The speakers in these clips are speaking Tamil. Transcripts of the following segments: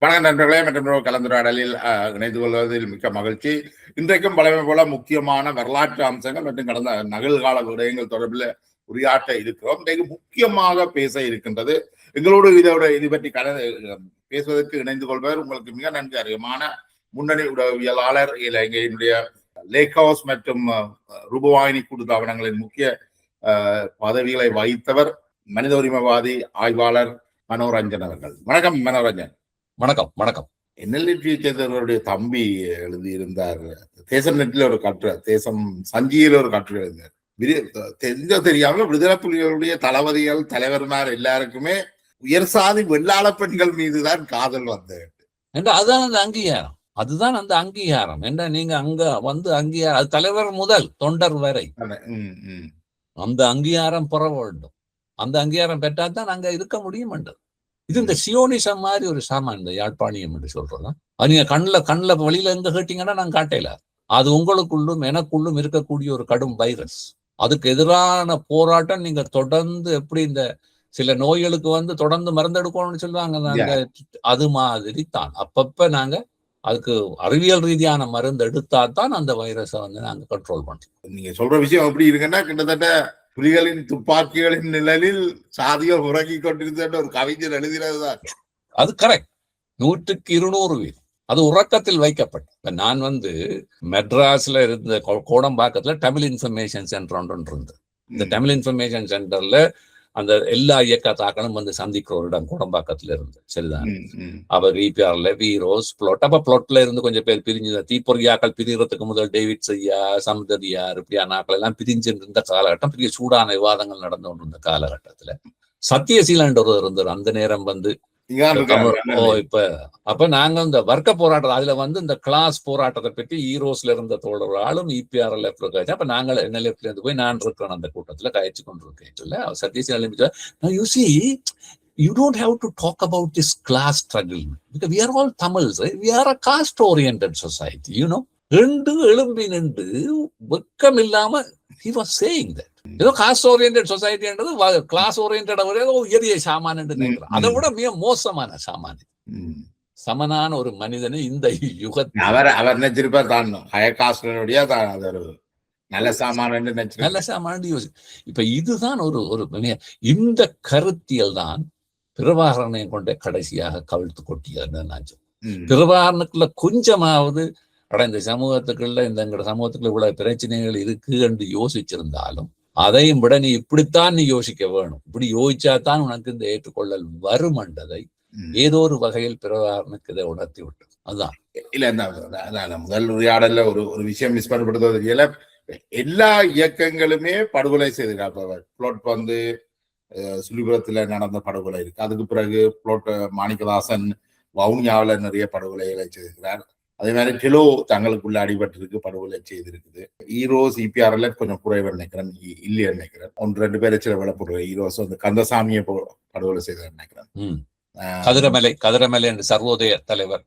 வணக்கம் நண்பர்களே, மற்றும் கலந்துரையாடலில் இணைந்து கொள்வதில் மிக்க மகிழ்ச்சி. இன்றைக்கும் பலமை போல முக்கியமான வரலாற்று அம்சங்கள் மற்றும் கடந்த நகழ்கால விடயங்கள் தொடர்பில் உரையாற்ற இருக்கிறோம். இன்றைக்கு முக்கியமாக பேச இருக்கின்றது எங்களோடு இது பற்றி பேசுவதற்கு இணைந்து கொள்வர் உங்களுக்கு மிக நன்கு அறியமான முன்னணி உடவியலாளர், இலங்கையினுடைய லேக் ஹவுஸ் மற்றும் ரூபவாகினி கூட்டுத்தாபனங்களின் முக்கிய பதவிகளை வகித்தவர், மனித உரிமைவாதி ஆய்வாளர் மனோரஞ்சன் அவர்கள். வணக்கம் மனோரஞ்சன். வணக்கம். வணக்கம். என்எல்டி சேர்ந்தவர்களுடைய தம்பி எழுதியிருந்தார், தேசம் நெட்டில் ஒரு கட்டுரை, தேசம் சஞ்சியில் ஒரு கட்டுரை எழுதினார். தெரியாமல் விடுதலை புலிகளுடைய தளபதிகள் தலைவர்மார் எல்லாருக்குமே உயர் சாதி வெள்ளாள பெண்கள் மீதுதான் காதல் வந்தது. அதுதான் அந்த அங்கீகாரம், அதுதான் அந்த அங்கீகாரம். என்ன நீங்க அங்க வந்து அங்கீகாரம், அது தலைவர் முதல் தொண்டர் வரை அந்த அங்கீகாரம் பெற வேண்டும். அந்த அங்கீகாரம் பெற்றாதான் அங்க இருக்க முடியும் என்றது. இது இந்த சியோனிசம் மாதிரி ஒரு சாமான், இந்த யாழ்ப்பாணியம் என்று சொல்றதா. அது நீங்க கண்ணில் வழியில எங்க கேட்டீங்கன்னா நான் காட்டல. அது உங்களுக்குள்ளும் எனக்குள்ளும் இருக்கக்கூடிய ஒரு கடும் வைரஸ். அதுக்கு எதிரான போராட்டம் நீங்க தொடர்ந்து, எப்படி இந்த சில நோய்களுக்கு வந்து தொடர்ந்து மருந்தெடுக்கணும்னு சொல்லுவாங்க, அது மாதிரி தான் அப்பப்ப நாங்க அதுக்கு அறிவியல் ரீதியான மருந்து எடுத்தா தான் அந்த வைரஸை வந்து நாங்க கண்ட்ரோல் பண்றோம். நீங்க சொல்ற விஷயம் எப்படி இருக்குன்னா, கிட்டத்தட்ட புலிகளின் துப்பாக்கிகளின் நிழலில் சாதிகள் உறங்கி கொண்டிருந்த ஒரு கவிஞர் எழுதினதுதான். அது கரெக்ட், 100க்கு 200 வீதம் அது உறக்கத்தில் வைக்கப்பட்ட. நான் வந்து மெட்ராஸ்ல இருந்த கோடம்பாக்கத்துல தமிழ் இன்ஃபர்மேஷன் சென்டர் ஒன்று இருந்தது. இந்த தமிழ் இன்ஃபர்மேஷன் சென்டர்ல அந்த எல்லா இயக்கத்தாக்களும் வந்து சந்திக்கிற ஒரு இடம் கோடம்பாக்கத்துல இருந்து. சரிதான். அவர் இபிஆர்ல வீரோஸ் பிளாட், அப்ப பிளாட்ல இருந்து கொஞ்சம் பேர் பிரிஞ்சு, தீப்பொறியாக்கள் பிரிகிறதுக்கு முதல் டேவிட் ஐயா, சமுதரியார், இப்படியான ஆக்கள் எல்லாம் பிரிஞ்சு இருந்த காலகட்டம். பெரிய சூடான விவாதங்கள் நடந்து கொண்டிருந்த காலகட்டத்துல சத்தியசீலன் ஒரு இருந்தார். அந்த நேரம் வந்து இப்ப அப்ப நாங்க இந்த வர்க்க போராட்டம், அதுல வந்து இந்த கிளாஸ் போராட்டத்தை பற்றி ஈரோஸ்ல இருந்த தோழர்களும் இபிஆர்எல் அப்ப நாங்கள் என்எல்எஃப்ல இருந்து போய் நான் இருக்கிறேன் அந்த கூட்டத்துல கழிச்சு கொண்டிருக்கேன். Sathyaseelan, you see, you don't have to talk about this class struggle because we are all Tamils, right? We are a caste oriented society, you know. ரெண்டு எழும்பி நின்று வெக்கம் இல்லாம he was saying that ஏதோ காஸ்ட் ஓரியன்டட் சொசைட்டின்றது கிளாஸ் ஓரியன்டா உயரிய சாமான் என்று நினைக்கிறேன். அதை விட மிக மோசமான சாமான், சமனான ஒரு மனிதனை இந்த யுகத்தில் அவர் நினைச்சிருப்பார் தான் நல்ல சாமான் நல்ல சாமான் யோசி. இப்ப இதுதான் ஒரு இந்த கருத்தியல் தான் பிரபாகரனை கொண்ட கடைசியாக கவிழ்த்து கொட்டியது. நான் பிரபாகரனுக்குள்ள கொஞ்சமாவது இந்த சமூகத்துக்குள்ள இந்த சமூகத்துக்குள்ள இவ்வளவு பிரச்சனைகள் இருக்கு என்று யோசிச்சிருந்தாலும் அதையும் விட நீ இப்படித்தான் நீ யோசிக்க வேணும், இப்படி யோசிச்சாதான் உனக்கு இந்த ஏற்றுக்கொள்ளல் வரும் என்றதை ஏதோ ஒரு வகையில் பிரபாகரனுக்கு இதை உணர்த்தி விட்டது. அதுதான் இல்ல முதல் உரையாடல ஒரு விஷயம் மிஸ் பண்ணப்படுறது. எல்லா இயக்கங்களுமே படுகொலை செய்திருக்காங்க. புளோட் வந்து சுழிபுரத்துல நடந்த படுகொலை இருக்கு. அதுக்கு பிறகு புளோட் மாணிக்கதாசன் வவுனியாவில நிறைய படுகொலைகளை செய்திருக்கிறார். அதே மாதிரி டெலோ தங்களுக்குள்ள அடிபட்டிருக்கு, படுகொலை செய்திருக்குது. ஈரோஸ் இபிஆர்எல் கொஞ்சம் குறைவு நினைக்கிறேன், இல்லையா நினைக்கிறேன். 1-2 பேரை சில விளப்படுற ஈரோஸ் வந்து கந்தசாமியை படுகொலை செய்தார் நினைக்கிறேன். கதிரமலை என்று சர்வோதய தலைவர்.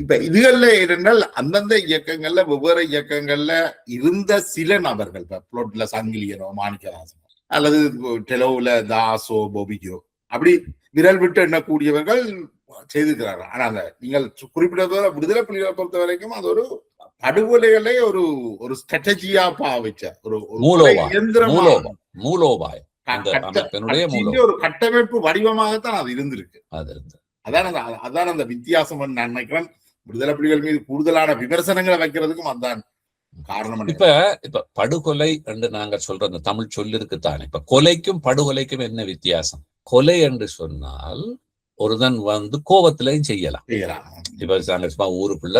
இப்ப இதுகள்ல இருந்தால் அந்தந்த இயக்கங்கள்ல வெவ்வேறு இயக்கங்கள்ல இருந்த சில நபர்கள், புளோட்ல சங்கிலியனோ மாணிக்கதாசனோ அல்லது டெலோவுல தாசோ பொபியோ அப்படி விரல் விட்டு எண்ணக்கூடியவர்கள் செய்திருக்கிறார்கள். ஆனா அந்த நீங்கள் குறிப்பிட்டதோட விடுதலை புலிகளை பொறுத்த வரைக்கும் அது ஒரு படுகொலைகளை ஒரு ஸ்ட்ராட்டஜியா பாவிச்ச ஒரு மூலோபாயம், ஒரு கட்டமைப்பு வடிவமாகத்தான் அது இருந்திருக்கு. அதான் அந்த வித்தியாசம் நான் நினைக்கிறேன். விடுதலை புலிகள் மீது கூடுதலான விமர்சனங்களை வைக்கிறதுக்கும் அதுதான் காரணம். இப்ப படுகொலை என்று நாங்க சொல்ற அந்த தமிழ் சொல்லு இருக்குத்தானே. இப்ப கொலைக்கும் படுகொலைக்கும் என்ன வித்தியாசம்? கொலை என்று சொன்னால் ஒருதன் வந்து கோபத்திலையும் செய்யலாம். இப்ப ஊருக்குள்ள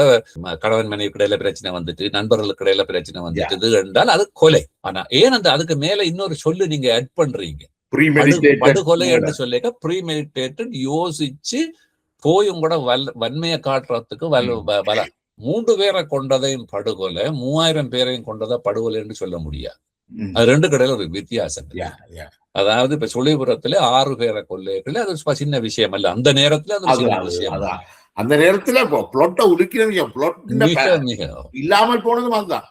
கணவன் மனைவி இடையில பிரச்சனை வந்துட்டு, நண்பர்களுக்கு இடையில பிரச்சனை வந்துட்டு என்றால் அது கொலை. ஆனா ஏன் அந்த அதுக்கு மேல இன்னொரு சொல்லு நீங்க ஆட் பண்றீங்க, படுகொலை என்று சொல்லிக்க ப்ரீமெடிடேட்டட், யோசிச்சு போயும் கூட வன்மையை காட்டுறதுக்கு 3 பேரை கொண்டதையும் படுகொலை, 3000 பேரையும் கொண்டதா படுகொலை என்று சொல்ல முடியாது. அது ரெண்டு கடையில ஒரு வித்தியாசம். அதாவது இப்ப சுழிபுரத்துல 6 பேரை கொள்ளைகள் அது சின்ன விஷயம் அல்ல. அந்த நேரத்துல அது சின்ன விஷயம். அந்த நேரத்துல பிளொட்டை உலுக்கிற இல்லாமல் போனதும் அதுதான்.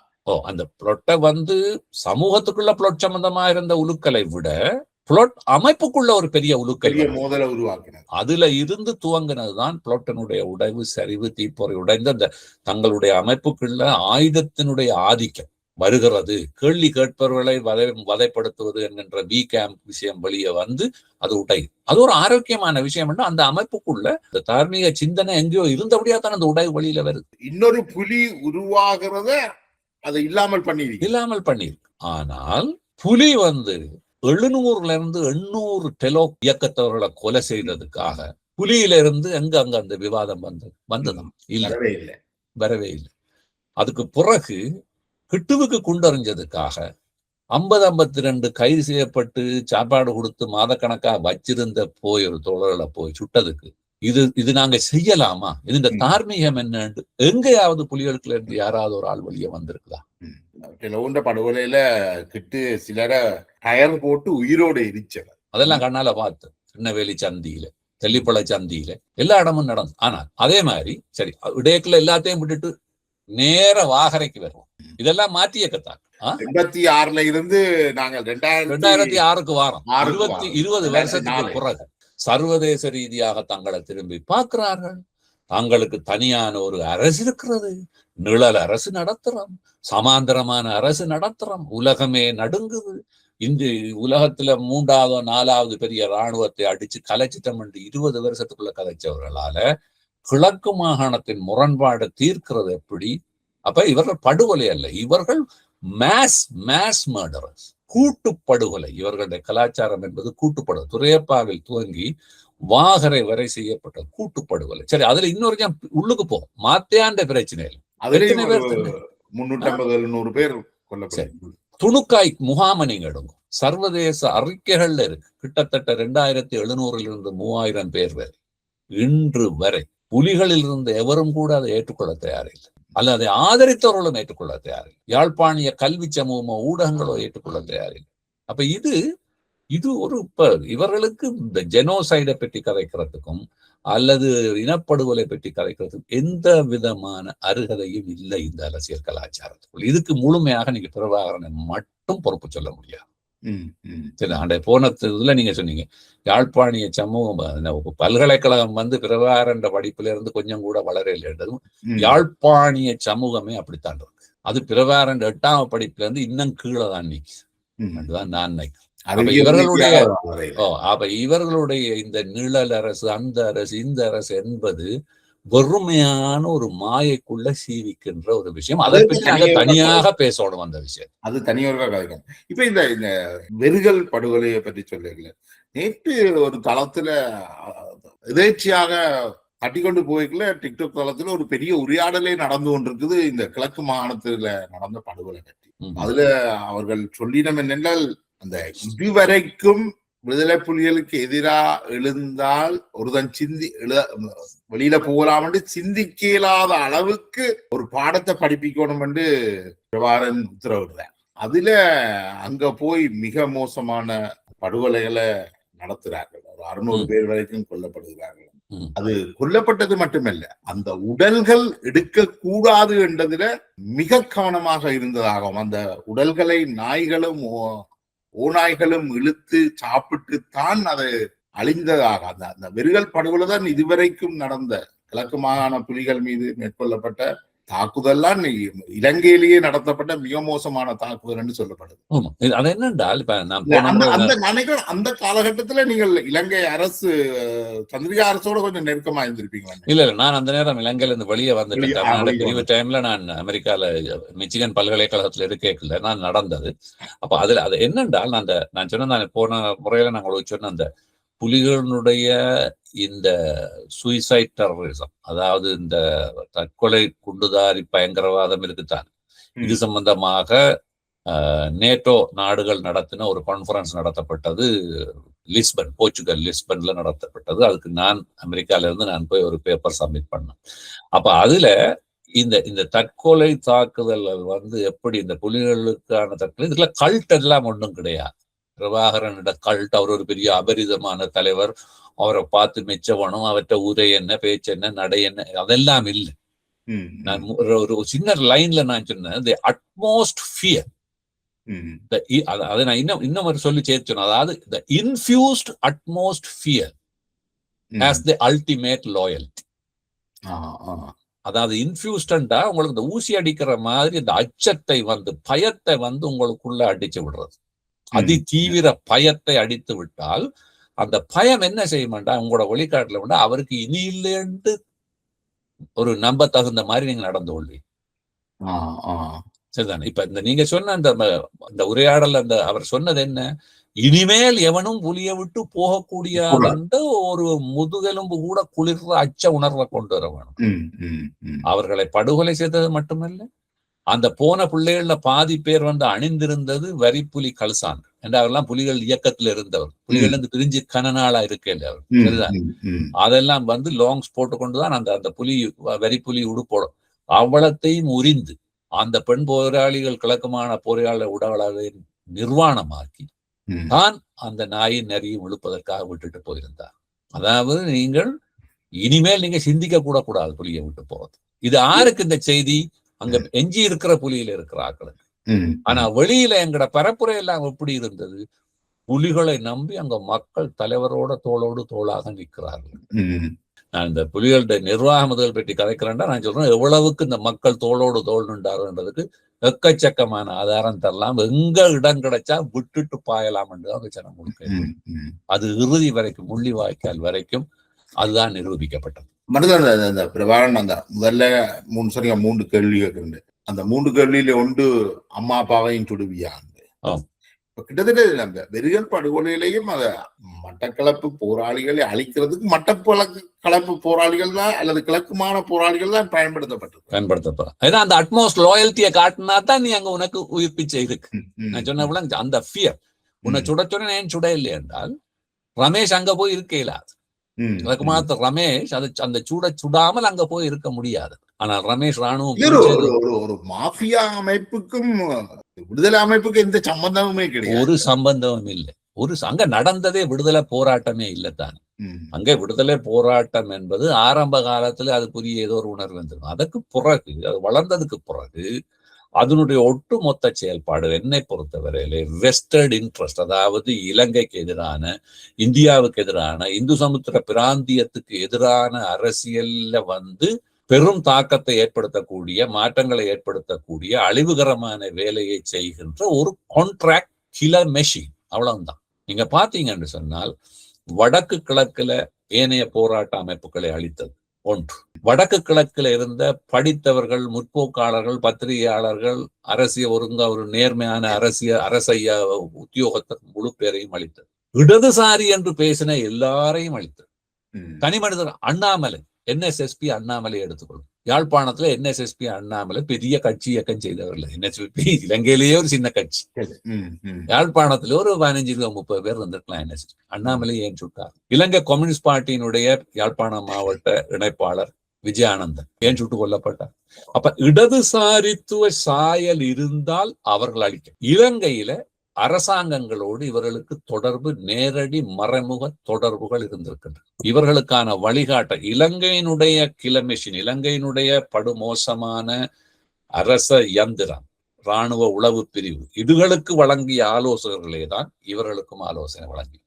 அந்த பிளொட்டை வந்து சமூகத்துக்குள்ள பிளொட் சம்பந்தமா இருந்த உலுக்களை விட புளொட் அமைப்புக்குள்ள ஒரு பெரிய உலுக்கை பெரிய மோதலை உருவாக்கினது. அதுல இருந்து துவங்கினதுதான் புளொட்டினுடைய உடைவு, சரிவு, தீப்பொறி உடைந்த அந்த தங்களுடைய அமைப்புக்குள்ள ஆயுதத்தினுடைய ஆதிக்கம் வருகிறது. கேள்வி கேட்பவர்களை வதைப்படுத்துவது என்கின்ற பி கேம்ப் விஷயம் வெளியே வந்து அது உடையும். அது ஒரு ஆரோக்கியமான விஷயம். அந்த அமைப்புக்குள்ள இந்த தார்மீக சிந்தனை எங்கேயோ இருந்தபடியா தான் அந்த உடைவு வெளியில வருது. இன்னொரு புலி உருவாகிறத அதை இல்லாமல் பண்ணிருக்கு. ஆனால் புலி 700ல இருந்து 800 டெலோ இயக்கத்தவர்களை கொலை செய்ததுக்காக புலியில இருந்து அங்க அந்த விவாதம் வந்துதான் வரவே இல்லை. அதுக்கு பிறகு கிட்டுவுக்கு குண்டறிஞ்சதுக்காக 52 கைது செய்யப்பட்டு சாப்பாடு கொடுத்து மாதக்கணக்கா வச்சிருந்த ஒரு தோழர்களை போய் சுட்டதுக்கு இது நாங்க செய்யலாமா? இந்த தார்மீகம் என்னன்னு எங்கேயாவது புலிகளுக்குள்ள இருந்து யாராவது ஒரு ஆள் வெளியே வந்திருக்குதா? படுகொலையில கிட்டு சிலர டயர் போட்டு உயிரோடு எரிச்சவர் அதெல்லாம் கண்ணால பார்த்து திருநெல்வேலி சந்தியில, தெல்லிப்பளை சந்தியில எல்லா இடமும் நடந்து. ஆனால் அதே மாதிரி சரி இடையக்குள்ள எல்லாத்தையும் விட்டுட்டு நேர வாகரைக்கு வருவோம். இதெல்லாம் மாற்றியக்கத்தான் 86ல இருந்து நாங்கள் 2006க்கு வாரம் 20 வருஷத்துக்கு பிறகு சர்வதேச ரீதியாக தங்களை திரும்பி பார்க்கிறார்கள். தங்களுக்கு தனியான ஒரு அரசு இருக்கிறது, நிழல் அரசு நடத்துறோம், சமாந்தரமான அரசு நடத்துறோம், உலகமே நடுங்குது. இந்த உலகத்துல 3வது 4வது பெரிய இராணுவத்தை அடிச்சு கலைச்சிட்டோம் என்று 20 வருஷத்துக்குள்ள கலைச்சவர்களால கிழக்கு மாகாணத்தின் முரண்பாடு தீர்க்கிறது எப்படி? அப்ப இவர்கள் படுகொலை அல்ல, இவர்கள் மேஸ் மர்டரர்ஸ், கூட்டுப்படுகொலை. இவர்களுடைய கலாச்சாரம் என்பது கூட்டுப்படுகொலை. துரையப்பாவில் துவங்கி வாகரை வரை செய்யப்பட்ட கூட்டுப்படுகொலை. சரி, அதுல இன்னொரு உள்ளுக்கு போகும். மாத்தியாண்ட பிரச்சனை இல்லை. 350-700 பேர் துணுக்காய் முகாம நீங்க எடுங்க. சர்வதேச அறிக்கைகள்ல இருக்கு. கிட்டத்தட்ட 2700 இருந்து 3000 பேர் வரை இன்று வரை புலிகளில் இருந்து எவரும் கூட அதை ஏற்றுக்கொள்ள தயாரில்லை, அல்ல அதை ஆதரித்தவர்களும் ஏற்றுக்கொள்ள தயாரில்லை. யாழ்ப்பாணிய கல்வி சமூகமோ ஊடகங்களோ ஏற்றுக்கொள்ள தயாரில்லை. அப்ப இது ஒரு இவர்களுக்கு இந்த ஜெனோசைடை பற்றி கதைக்கிறதுக்கும் அல்லது இனப்படுகொலை பற்றி கதைக்கிறதுக்கும் எந்த விதமான அருகதையும் இல்லை இந்த அரசியல் கலாச்சாரத்துக்குள். இதுக்கு முழுமையாக நீங்க பிரபாகரனை மட்டும் பொறுப்பு சொல்ல முடியாது. சரி, அந்த போன இதுல நீங்க சொன்னீங்க யாழ்ப்பாணிய சமூகம் பல்கலைக்கழகம் பிரபாகரன் படிப்புல இருந்து கொஞ்சம் கூட வளரலைன்றதும் யாழ்ப்பாணிய சமூகமே அப்படித்தான் இருக்கு. அது பிரபாகரன் 8ஆம் படிப்புல இருந்து இன்னும் கீழே தான் நிற்குது. அதுதான் நான் நினைக்கிறேன். இவர்களுடைய இந்த நிழல் அரசு, அந்த அரசு, இந்த அரசு என்பது வெறுமையான ஒரு மாயைக்குள்ள சீவிக்கின்ற ஒரு விஷயம். அதை பற்றி தனியாக பேசணும். அந்த விஷயம் அது தனியாக கதைக்கும். இப்ப இந்த வெறுகல் படுகொலையை பற்றி சொல்லல, நேற்று ஒரு தளத்துல எதேச்சியாக தட்டிக்கொண்டு போய்க்குள்ள டிக்டாக் தளத்துல ஒரு பெரிய உரையாடலே நடந்து கொண்டிருக்குது இந்த கிழக்கு மாகாணத்துல நடந்த படுகொலை பற்றி. அதுல அவர்கள் சொல்லிடம் என்னென்றால், அந்த இதுவரைக்கும் விடுதலை புலிகளுக்கு எதிராக எழுந்தால் ஒருதன் வெளியில போகலாம் என்று சிந்திக்க இயலாத அளவுக்கு ஒரு பாடத்தை படிப்பிக்கணும் என்று பிரபாகரன் உத்தரவிடுறார். அதுல அங்க போய் மிக மோசமான படுகொலைகளை நடத்துறார்கள். ஒரு 600 பேர் வரைக்கும் கொல்லப்படுகிறார்கள். அது கொல்லப்பட்டது மட்டுமல்ல, அந்த உடல்கள் எடுக்க கூடாது என்றதுல மிக கவனமாக இருந்ததாகவும், அந்த உடல்களை நாய்களும் ஓநாய்களும் இழுத்து சாப்பிட்டு தான் அது அழிந்ததாக அந்த வெறுகல் படுகொலை தான் இதுவரைக்கும் நடந்த கிழக்கு மாகாண புலிகள் மீது மேற்கொள்ளப்பட்ட தாக்குதல்லாம் இலங்கையிலேயே நடத்தப்பட்ட மிக மோசமான தாக்குதல் என்று சொல்லப்படுது. அது என்னென்றால் அந்த காலகட்டத்துல நீங்கள் இலங்கை அரசு சந்திரிகா அரசோட கொஞ்சம் நெருக்கமா இருந்திருப்பீங்க. இல்ல, நான் அந்த நேரம் இலங்கையில இருந்து வெளியே வந்துட்டேன். பிரிவு டைம்ல நான் அமெரிக்கால மிச்சிகன் பல்கலைக்கழகத்துல இருக்கல நான் நடந்தது. அப்ப அதுல அது என்னென்றால் நான் சொன்ன போன முறையில நாங்கள் சொன்ன அந்த புலிகளுடைய இந்த சூசைட் டெரரிசம், அதாவது இந்த தற்கொலை குண்டுதாரி பயங்கரவாதம் இருக்குத்தான். இது சம்பந்தமாக நேட்டோ நாடுகள் நடத்தின ஒரு கான்ஃபரன்ஸ் நடத்தப்பட்டது லிஸ்பன், போர்ச்சுகல் லிஸ்பன்ல நடத்தப்பட்டது. அதுக்கு நான் அமெரிக்கால இருந்து நான் போய் ஒரு பேப்பர் சப்மிட் பண்ணேன். அப்ப அதுல இந்த தற்கொலை தாக்குதல் எப்படி இந்த புலிகளுக்கான தற்கொலை, இதுல கல்ட் எல்லாம் ஒன்றும் கிடையாது. பிரபாகரனிட கல்ட், அவர் ஒரு பெரிய அபரிதமான தலைவர், அவரை பார்த்து மெச்சவனும், அவற்ற உரை என்ன, பேச்சு என்ன, நடை என்ன, அதெல்லாம் இல்லை. நான் ஒரு சின்ன லைன்ல நான் சொன்னேன், தி அட்மோஸ்ட் ஃபியர் அதை நான் இன்னும் ஒரு சொல்லி சேர்த்தேன். அதாவது the infused utmost fear as the ultimate loyalty. அதாவது இன்ஃபியூஸ்டா உங்களுக்கு இந்த ஊசி அடிக்கிற மாதிரி இந்த அச்சத்தை பயத்தை உங்களுக்குள்ள அடிச்சு விடுறது. அதி தீவிர பயத்தை அடித்து விட்டால் அந்த பயம் என்ன செய்ய மாட்டா உங்களோட வழிகாட்டுல அவருக்கு இனி இல்லைன்னு ஒரு நம்ப தகுந்த மாதிரி நீங்க நடந்து கொள்வீங்க. சரிதானே? இப்ப நீங்க சொன்ன அந்த உரையாடல் அவர் சொன்னது என்ன, இனிமேல் எவனும் புலியை விட்டு போகக்கூடிய ஒரு முதுகெலும்பு கூட குளிர்ற அச்ச உணர்வை கொண்டு வர வேணும். அவர்களை படுகொலை செய்தது மட்டுமல்ல, அந்த போன பிள்ளைகள்ல பாதி பேர் அணிந்திருந்தது வரிப்புலி கல்சான் என்றெல்லாம் புலிகள் இயக்கத்துல இருந்தவர். புலிகள் இருந்து பிரிஞ்சு கனநாளா இருக்கல அவர். சரிதான்? அதெல்லாம் லாங்ஸ் போட்டுக்கொண்டுதான் அந்த வரிப்புலி உடுப்போடும் அவ்வளத்தையும் உரிந்து அந்த பெண் போராளிகள் கிழக்குமான போராளிகள் உடவளவை நிர்வாணமாக்கி தான் அந்த நாயின் நரியும் இழுப்பதற்காக விட்டுட்டு போயிருந்தார். அதாவது நீங்கள் இனிமேல் நீங்க சிந்திக்க கூடாது புலியை விட்டு போவது. இது யாருக்கு இந்த செய்தி? அங்க எஞ்சி இருக்கிற புலியில இருக்கிற ஆக்களுக்கு. ஆனா வெளியில எங்கட பரப்புரை எல்லாம் எப்படி இருந்தது? புலிகளை நம்பி அங்க மக்கள் தலைவரோட தோளோடு தோளாக நிற்கிறார்கள். நான் இந்த புலிகளுடைய நிர்வாகமுதல் பற்றி கதைக்கிறேன்டா நான் சொல்றேன், எவ்வளவுக்கு இந்த மக்கள் தோளோடு தோல் நின்றாருன்றதுக்கு எக்கச்சக்கமான ஆதாரம் தரலாம். எங்க இடம் கிடைச்சா விட்டுட்டு பாயலாம் என்று ஜனம் கொடுக்க. அது இறுதி வரைக்கும் முள்ளிவாய்க்கால் வரைக்கும் அதுதான் நிரூபிக்கப்பட்டது. மனிதன் பிரபாகரன் முதல்ல 3 கேள்வி கேட்கிறேன். அந்த 3 கேள்வியில ஒன்று அம்மா அப்பாவையும் சுடுவியா? கிட்டத்தட்ட வெறியல் படுகொலையிலையும் மட்டக்களப்பு போராளிகளை அழிக்கிறதுக்கு மட்டக்களப்பு போராளிகள் தான் அல்லது கிழக்குமான போராளிகள் தான் பயன்படுத்தப்படும். அந்த அட்மோஸ்ட் லாயல்ட்டியை காட்டினா தான் நீ அங்க உனக்கு உயிர் பிச்சை இருக்கு. நான் சொன்ன அந்த ஃபியர் உன்னை சுட ஏன் சுட இல்லை என்றால் ரமேஷ் அங்க போய் இருக்க இயலாது. கிழக்குமாத்த ரமேஷ் அந்த சுடாமல் அங்க போய் இருக்க முடியாது. ஆனால் ரமேஷ் ராணுவம் ஒரு மாஃபியா அமைப்புக்கும் விடுதலை அமைப்புக்கும் எந்த சம்பந்தமுமே கிடையாது. ஒரு சம்பந்தமும் இல்லை. அங்க நடந்ததே விடுதலை போராட்டமே இல்லைத்தான். அங்கே விடுதலை போராட்டம் என்பது ஆரம்ப காலத்துல அதுக்குரிய ஏதோ ஒரு உணர்வு வந்துடும். அதற்கு பிறகு அது வளர்ந்ததுக்கு பிறகு அதனுடைய ஒட்டுமொத்த செயல்பாடு என்னை பொறுத்தவரையிலே வெஸ்டர்ட் இன்ட்ரெஸ்ட், அதாவது இலங்கைக்கு எதிரான, இந்தியாவுக்கு எதிரான, இந்து சமுத்திர பிராந்தியத்துக்கு எதிரான அரசியல்ல பெரும் தாக்கத்தை ஏற்படுத்தக்கூடிய, மாற்றங்களை ஏற்படுத்தக்கூடிய, அழிவுகரமான வேலையை செய்கின்ற ஒரு கான்ட்ராக்ட் கில்லர் மெஷின். அவ்வளவுதான். நீங்க பாத்தீங்கன்னு சொன்னால் வடக்கு கிழக்குல ஏனைய போராட்ட அமைப்புகளை அளித்தது ஒன்று. வடக்கு கிழக்குல இருந்த படித்தவர்கள், முற்போக்காளர்கள், பத்திரிகையாளர்கள், ஒரு நேர்மையான அரசிய உத்தியோகத்தை முழு பேரையும் அளித்தது. இடதுசாரி என்று பேசின எல்லாரையும் அளித்தது. தனி மனிதர் அண்ணாமலை, NSSP அண்ணாமலை எடுத்துக்கொள்ளும். யாழ்ப்பாணத்துல NSSP அண்ணாமலை பெரிய கட்சி இயக்கம் செய்தவர்கள். NSSP இலங்கையிலேயே ஒரு சின்ன கட்சி. யாழ்ப்பாணத்துல ஒரு 15-30 பேர் இருந்திருக்கலாம். NSSP அண்ணாமலை ஏன் சுட்டார்? இலங்கை கம்யூனிஸ்ட் பார்ட்டியினுடைய யாழ்ப்பாணம் மாவட்ட இணைப்பாளர் விஜயானந்தன் ஏன் சுட்டுக் கொல்லப்பட்டார்? அப்ப இடதுசாரித்துவ சாயல் இருந்தால் அவர்கள் அளிக்க. இலங்கையில அரசாங்கங்களோடு இவர்களுக்கு தொடர்பு, நேரடி மறைமுக தொடர்புகள் இருந்திருக்கின்றன. இவர்களுக்கான வழிகாட்ட இலங்கையினுடைய கிலமெஷின், இலங்கையினுடைய படுமோசமான அரச யந்திரம், இராணுவ உளவு பிரிவு, இதுகளுக்கு வழங்கிய ஆலோசகர்களே தான் இவர்களுக்கும் ஆலோசனை வழங்கி.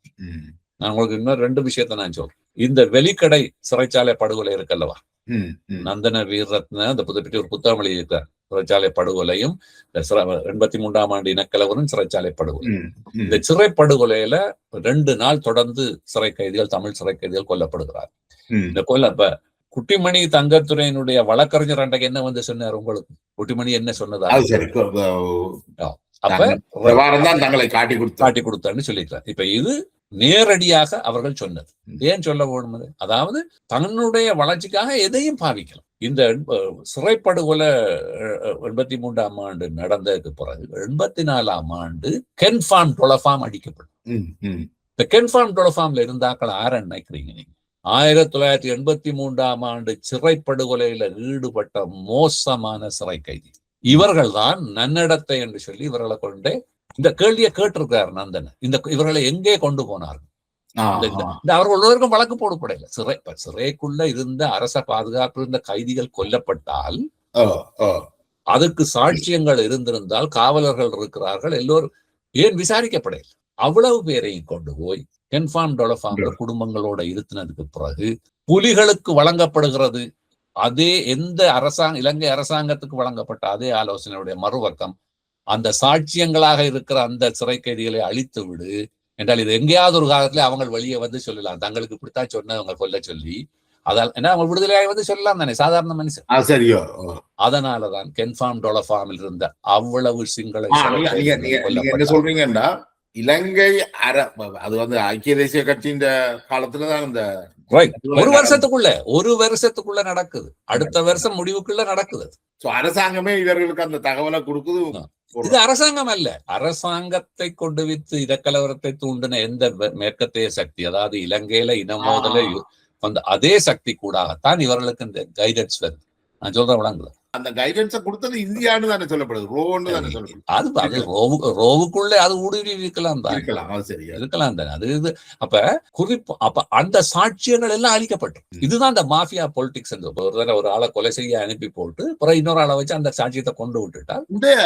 நான் உங்களுக்கு இன்னும் 2 விஷயத்த நான் சொல்றேன். இந்த வெளிக்கடை சிறைச்சாலை படுகொலை இருக்கல்லவா, நந்தன வீரரத்ன அந்த புதுப்பிட்டு ஒரு புத்தகம் எழுதியிருக்கார். சிறைச்சாலை படுகொலையும் 83ஆம் ஆண்டு இனக்கலவரும் சிறைச்சாலை படுகொலை. இந்த சிறை படுகொலையில 2 நாள் தொடர்ந்து சிறை கைதிகள், தமிழ் சிறை கைதிகள் கொல்லப்படுகிறார். இந்த குட்டிமணி தங்கத்துறையினுடைய வழக்கறிஞர் அன்றைக்கு என்ன சொன்னார் உங்களுக்கு? குட்டிமணி என்ன சொன்னதா? அப்ப தங்களை காட்டி கொடுத்தான்னு சொல்லிக்கிறார். இப்ப இது நேரடியாக அவர்கள் சொன்னது. ஏன் சொல்ல வேணும்? அதாவது தன்னுடைய வளர்ச்சிக்காக எதையும் பாவிக்கலாம். இந்த சிறைப்படுகொலை 83ஆம் ஆண்டு நடந்ததுக்கு பிறகு 84ஆம் ஆண்டு கென்ஃபார்ம் டொலஃபார்ம் அடிக்கப்படும். இந்த கென்ஃபார்ம் டொலஃபார்ம்ல இருந்தாக்கள் ஆறு நினைக்கிறீங்க நீங்க? 1983ஆம் ஆண்டு சிறைப்படுகொலையில ஈடுபட்ட மோசமான சிறை கைதி இவர்கள் தான் நன்னடத்தை என்று சொல்லி இவர்களை கொண்டு இந்த கேள்வியை கேட்டிருக்காரு நந்தன். இவர்களை எங்கே கொண்டு போனார்கள்? அவர்கள் ஒருவருக்கும் வழக்கு போடப்படல. சிறைக்குள்ள இருந்த அரச பாதுகாப்பு இருந்த கைதிகள் கொல்லப்பட்டால் அதுக்கு சாட்சியங்கள் இருந்திருந்தால் காவலர்கள் இருக்கிறார்கள், எல்லோரும் ஏன் விசாரிக்கப்படவில்லை? அவ்வளவு பேரையும் கொண்டு போய் கன்ஃபார்ம் டொலஃபார்ம்ல குடும்பங்களோட இருத்தினதுக்கு பிறகு புலிகளுக்கு வழங்கப்படுகிறது அதே எந்த இலங்கை அரசாங்கத்துக்கு வழங்கப்பட்ட அதே ஆலோசனையுடைய மறுபக்கம் அந்த சாட்சியங்களாக இருக்கிற அந்த சிறை கைதிகளை அழித்து விடு என்றால் இது எங்கேயாவது ஒரு காலத்துல அவங்க வெளியே வந்து சொல்லலாம், தங்களுக்கு இப்படித்தான் சொன்னவங்க கொல்ல சொல்லி, அதால் என்ன அவங்க விடுதலையாக வந்து சொல்லலாம் தானே சாதாரண மனுஷன். சரியோ. அதனாலதான் கன்ஃபார்ம் டொலஃபார்மில் இருந்த அவ்வளவு சிங்கள என்ன சொல்றீங்கன்னா இலங்கை அது வந்து ஐக்கிய தேசிய கட்சியின் காலத்துலதான் இந்த ஒரு வருஷத்துக்குள்ள நடக்குது, அடுத்த வருஷம் முடிவுக்குள்ள நடக்குது. அரசாங்கமே இவர்களுக்கு அந்த தகவலை கொடுக்குது. இது அரசாங்கம் அல்ல, அரசாங்கத்தை கொண்டு வித்து இடக்கலவரத்தை தூண்டின எந்த மேற்கத்தைய சக்தி, அதாவது இலங்கையில இனமோதலை வந்த அதே சக்தி கூடத்தான் இவர்களுக்கு இந்த கைடன்ஸ் வருது. நான் சொல்றேன் விளங்குல, அந்த கைடன்ஸை கொடுத்தது இந்தியான்னு தானே சொல்லப்படுது, ரோன்னு தானே சொல்லப்படுது. அது ரோவுக்குள்ளே அது ஊடுருவி இருக்கலாம் தான், இருக்கலாம் தானே அது இது. அப்ப அப்ப அந்த சாட்சியங்கள் எல்லாம் அழிக்கப்பட்டு, இதுதான் அந்த மாஃபியா பொலிட்டிக்ஸ். ஒரு தடவை ஒரு ஆளை கொலை செய்ய அனுப்பி போட்டு அப்புறம் இன்னொரு ஆளை வச்சு அந்த சாட்சியத்தை கொண்டு விட்டுட்டா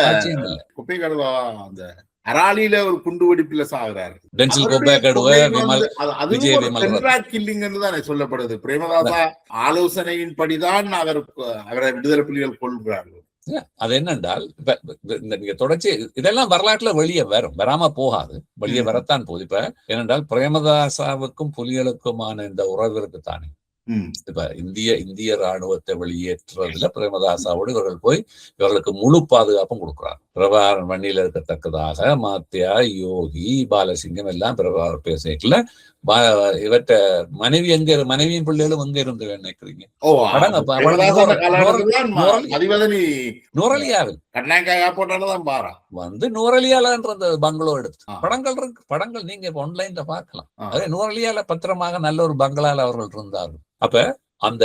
சாட்சியங்கள் அந்த அராலியில ஒரு குண்டு வெடிப்புல சாகுறாரு. தானே சொல்லப்படுது. பிரேமதாசா ஆலோசனையின்படிதான் அவரை விடுதலை புலிகள் கொள்கிறார்கள். அது என்னென்றால் நீங்க தொடர்ச்சி இதெல்லாம் வரலாற்றுல வெளியே வராம போகாது, வெளியே வரத்தான் போகுது. இப்ப என்னென்றால் பிரேமதாசாவுக்கும் புலிகளுக்குமான இந்த உறவு இருக்குத்தானே, இப்ப இந்திய ராணுவத்தை வெளியேற்றுறதுல பிரேமதாசாவோடு இவர்கள் போய் இவர்களுக்கு முழு பாதுகாப்பும் கொடுக்குறாங்க. பிரபாகரன் வண்டியில இருக்கத்தக்கதாக மாத்தியா, யோகி, பாலசிங்கம் எல்லாம் பிரபாகர் பேசல. இவற்ற மனைவியும் பிள்ளைகளும் எங்க இருந்து நினைக்கிறீங்க? நுரலியாவில் வந்து நுரலியாலன்ற பங்களோ எடுத்து படங்கள் நீங்க ஆன்லைன்ல பார்க்கலாம். அதே நுரலியால பத்திரமாக நல்ல ஒரு பங்களால அவர்கள் இருந்தார்கள். அப்ப அந்த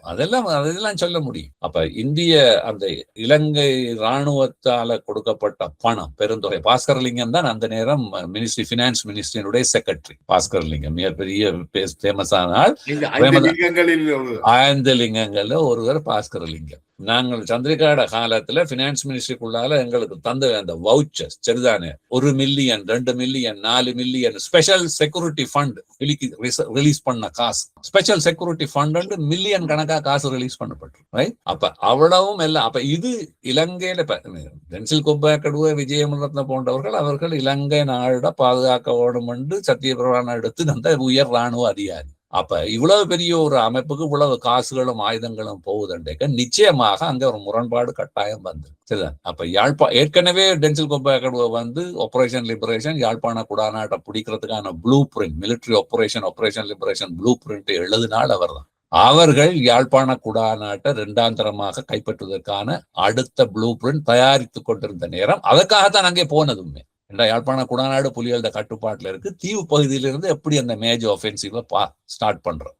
அதெல்லாம் சொல்ல முடியும். அப்ப இந்திய அந்த இலங்கை ராணுவத்தால கொடுக்கப்பட்ட பணம் பெருந்தொகை, பாஸ்கரலிங்கம் தான் அந்த நேரம் மினிஸ்ட்ரி, பினான்ஸ் மினிஸ்ட்ரியினுடைய செக்ரட்டரி. பாஸ்கரலிங்கம் மிகப்பெரிய ஃபேமஸ் ஆனால் 5 லிங்கங்கள்ல ஒருவர் பாஸ்கரலிங்கம். நாங்கள் சந்திரிகாட காலத்துல பினான்ஸ் மினிஸ்ட்ரிக்குள்ளால எங்களுக்கு தந்த அந்த வவுச்சர்ஸ் சரிதானே, 1 million 2 million 4 million special security fund release பண்ண காசு, ஸ்பெஷல் செக்யூரிட்டி ஃபண்ட் மில்லியன் கணக்கா காசு ரிலீஸ் பண்ணப்பட்டு. அப்ப அவ்வளவும் எல்லாம். அப்ப இது இலங்கையில டென்சில் கொப்பாக்கடுவ, விஜயமுரத்ன போன்றவர்கள் அவர்கள் இலங்கை நாட பாதுகாக்க வேண்டும் என்று சத்தியபிரமாணம் எடுத்து அந்த உயர் ராணுவ அதிகாரி. அப்ப இவ்வளவு பெரிய ஒரு அமைப்புக்கு இவ்வளவு காசுகளும் ஆயுதங்களும் போகுதுன்றக்க நிச்சயமாக அங்க ஒரு முரண்பாடு கட்டாயம் வந்து சரிதான். அப்ப ஏற்கனவே டென்சில் கொப்பாக்கடுவ வந்து ஆபரேஷன் லிபரேஷன் யாழ்ப்பாண குடாநாட்டை பிடிக்கிறதுக்கான blueprint, military operation liberation blueprint எழுதினால் அவர் தான். அவர்கள் யாழ்ப்பாண குடாநாட்டை 2ஆந்தரமாக கைப்பற்றுவதற்கான அடுத்த ப்ளூ பிரிண்ட் தயாரித்து கொண்டிருந்த நேரம் அதற்காகத்தான் அங்கே போனதுமே. யாழ்ப்பாண குடாநாடு புலிகளோட கட்டுப்பாட்டுல இருக்கு. தீவு பகுதியிலிருந்து எப்படி அந்த மேஜர் ஆஃபென்சிவ ஸ்டார்ட் பண்றோம்.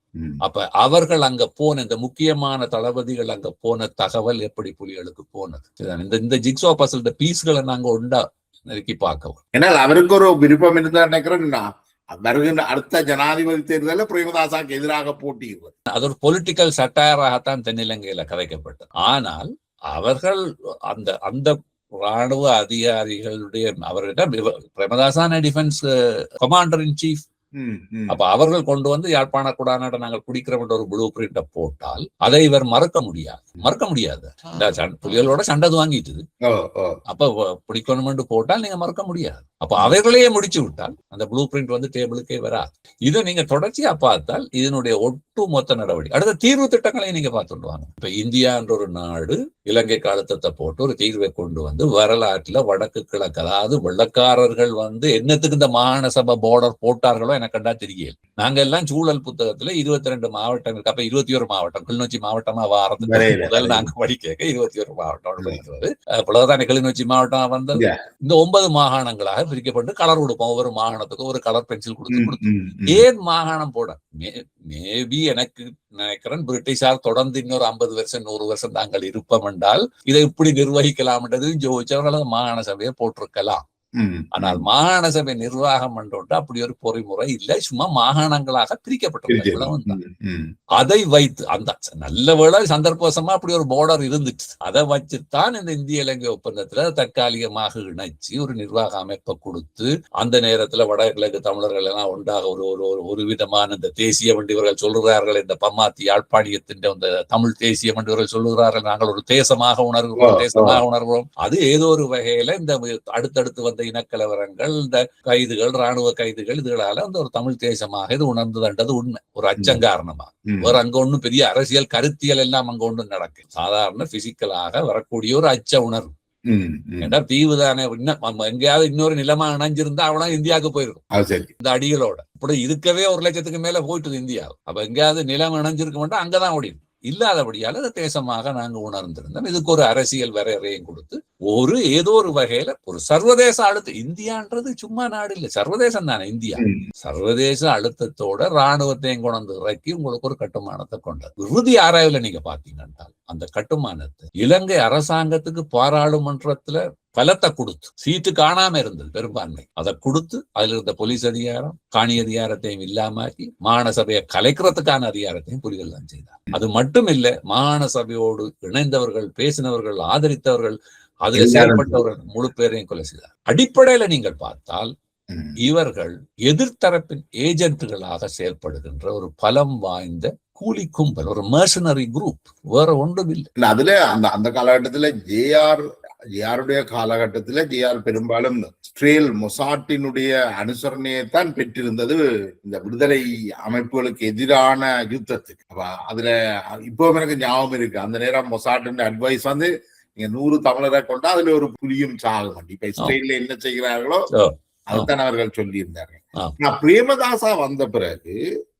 அப்ப அவர்கள் அங்க போன இந்த முக்கியமான தளபதிகள் அங்க போன தகவல் எப்படி புலிகளுக்கு போனது, இந்த ஜிக்ஸோ பசில் பீஸ்களை நாங்க உண்டா நெருக்கி பார்க்கவும். ஏன்னா அவருக்கு ஒரு விருப்பம் இருந்தா நினைக்கிறேன், வருகின்ற அடுத்த ஜனாதிபதி தேர்தலில் பிரேமதாசாக்கு எதிராக போட்டியிடுவது. அது ஒரு பொலிட்டிக்கல் சட்டாயராகத்தான் தென்னிலங்கையில கதைக்கப்பட்டது. ஆனால் அவர்கள் அந்த ராணுவ அதிகாரிகளுடைய அவர்கிட்ட பிரேமதாசான டிஃபென்ஸ் கமாண்டர் இன் சீஃப். அப்ப அவர்கள் கொண்டு வந்து யாழ்ப்பாண குடாநாட்டை நாங்கள் பிடிக்கிறோம் ஒரு ப்ளூ பிரிண்ட போட்டால் அதை இவர் மறக்க முடியாது. புலிகளோட சண்டை வாங்கிட்டு அப்ப பிடிக்கணும் போட்டால் நீங்க மறக்க முடியாது. அப்ப அவர்களையே முடிச்சு விட்டால் அந்த ப்ளூ பிரிண்ட் வந்து டேபிளுக்கே வராது. இதை நீங்க தொடர்ச்சியா பார்த்தால் இதனுடைய ஒட்டு மொத்த நடவடிக்கை அடுத்த தீர்வு திட்டங்களை நீங்க பார்த்துடுவாங்க. இப்ப இந்தியா என்ற ஒரு நாடு இலங்கை அழுத்தத்தை போட்டு ஒரு தீர்வை கொண்டு வந்து வரலாற்றுல வடக்கு கிழக்கு, அதாவது வெள்ளக்காரர்கள் வந்து என்னத்துக்கு இந்த மாகாண சபை பார்டர் போட்டார்களோ எனக்கு கண்டா தெரியல. நாங்க எல்லாம் சூழல் புத்தகத்துல 22 மாவட்டங்களுக்கு, அப்ப 21 மாவட்டம், கிளிநொச்சி மாவட்டமா வாரத்துக்கு முதல் நாங்க படிக்க 21 மாவட்டம் படிக்கிறது. அவ்வளவுதானே கிளிநொச்சி மாவட்டம் வந்தது. இந்த 9 மாகாணங்களாக பிரிக்கப்பட்டு கலர் கொடுப்போம். ஒவ்வொரு மாகாணத்துக்கும் ஒரு கலர் பென்சில் கொடுத்து ஏன் மாகாணம் போட மேபி எனக்கு நினைக்கிறேன் பிரிட்டிஷார் தொடர்ந்து இன்னொரு 50 வருஷம் 100 வருஷம் தாங்கள் இருப்போம் என்றால் இதை இப்படி நிர்வகிக்கலாம் என்றது ஜோதிச்சவர்கள் மாகாண சபையை போட்டிருக்கலாம். ஆனால் மாகாண சபை நிர்வாகம் என்றோட்டு அப்படி ஒரு பொறிமுறை இல்லை, சும்மா மாகாணங்களாக பிரிக்கப்பட்டிருக்க. அதை வைத்து அந்த நல்ல வேளை சந்தர்ப்பவசமா அப்படி ஒரு பார்டர் இருந்துச்சு. அதை வச்சுத்தான் இந்த இந்திய இலங்கை ஒப்பந்தத்துல தற்காலிகமாக இணைச்சு ஒரு நிர்வாக அமைப்பை கொடுத்து அந்த நேரத்துல வடகிழக்கு தமிழர்கள் எல்லாம் ஒன்றாக ஒரு விதமான இந்த தேசிய வண்டிவர்கள் சொல்லுகிறார்கள், இந்த பம்மாத்தி யாழ்ப்பாணியத்தின் இந்த தமிழ் தேசிய வண்டிவர்கள் சொல்லுகிறார்கள், நாங்கள் ஒரு தேசமாக உணர்கிறோம். அது ஏதோ ஒரு வகையில இந்த அடுத்தடுத்து வந்த இனக்கலவரங்கள், இந்த கைதுகள், ராணுவ கைதுகள், இதுகளால அந்த ஒரு தமிழ் தேசமாக இது உணர்ந்ததுன்றது உண்மை. ஒரு அச்சம் காரணமா வேற அங்க ஒண்ணும் பெரிய அரசியல் கருத்தியல் எல்லாம் அங்க ஒன்றும் நடக்கு. சாதாரண பிசிக்கலாக வரக்கூடிய ஒரு அச்ச உணர்வு. ஏன்னா தீவு தானே, எங்கேயாவது இன்னொரு நிலமா இணைஞ்சிருந்தா அவ்வளவு இந்தியாவுக்கு போயிருக்கும் இந்த அடிகளோட. இப்படி இருக்கவே 1 லட்சத்துக்கு மேல போயிட்டு இந்தியா. அப்ப எங்கேயாவது நிலம் இணைஞ்சிருக்க மாட்டோம், அங்கதான் ஓடிடும். இல்லாதபடியால அந்த தேசமாக நாங்க உணர்ந்திருந்தோம். இதுக்கு ஒரு அரசியல் வரையறையும் கொடுத்து ஏதோ ஒரு வகையில ஒரு சர்வதேச அழுத்தம். இந்தியான்றது சும்மா நாடு இல்லை, சர்வதேசம் தானே இந்தியா. சர்வதேச அழுத்தத்தோட ராணுவத்தையும் கொண்டு இறக்கி உங்களுக்கு ஒரு கட்டுமானத்தை கொண்டது. இறுதி ஆராய்வுல நீங்க பாத்தீங்கன்னா அந்த கட்டுமானத்தை இலங்கை அரசாங்கத்துக்கு பாராளுமன்றத்துல பலத்தை கொடுத்து, சீட்டு காணாம இருந்தது பெரும்பான்மை, அதை கொடுத்து அதுல இருந்த போலீஸ் அதிகாரம், காணி அதிகாரத்தையும் இல்லாமக்கி மாகாண சபையை கலைக்கிறதுக்கான அதிகாரத்தையும் புலிகள் தான் செய்தார். அது மட்டும் இல்ல, மாகாண சபையோடு இணைந்தவர்கள், பேசினவர்கள், ஆதரித்தவர்கள், அதுல செயல்பட்டவர்கள் முழு பேரையும் கொலை செய்தார். அடிப்படையில நீங்கள் பார்த்தால் இவர்கள் எதிர்த்தரப்பின் ஏஜென்ட்டுகளாக செயல்படுகின்ற ஒரு பலம் வாய்ந்த கூலி கும்பல், ஒரு மர்சனரி குரூப், வேற ஒன்றும் இல்லை. அதுல அந்த காலகட்டத்துல ஜேஆருடைய காலகட்டத்துல ஜேஆர் பெரும்பாலும் இஸ்ரேல் மொசாட்டினுடைய அனுசரணையைத்தான் பெற்றிருந்தது இந்த விடுதலை அமைப்புகளுக்கு எதிரான யுத்தத்துக்கு. அதுல இப்போ எனக்கு ஞாபகம் இருக்கு, அந்த நேரம் மொசாட்டின் அட்வைஸ் வந்து நீங்க 100 தமிழரை கொண்டா அதுல ஒரு புலியும் சாகும். இப்ப இஸ்ரேல்ல என்ன செய்கிறார்களோ அதுதான் அவர்கள் சொல்லி இருந்தார்கள். பிரேமதாசா வந்த பிறகு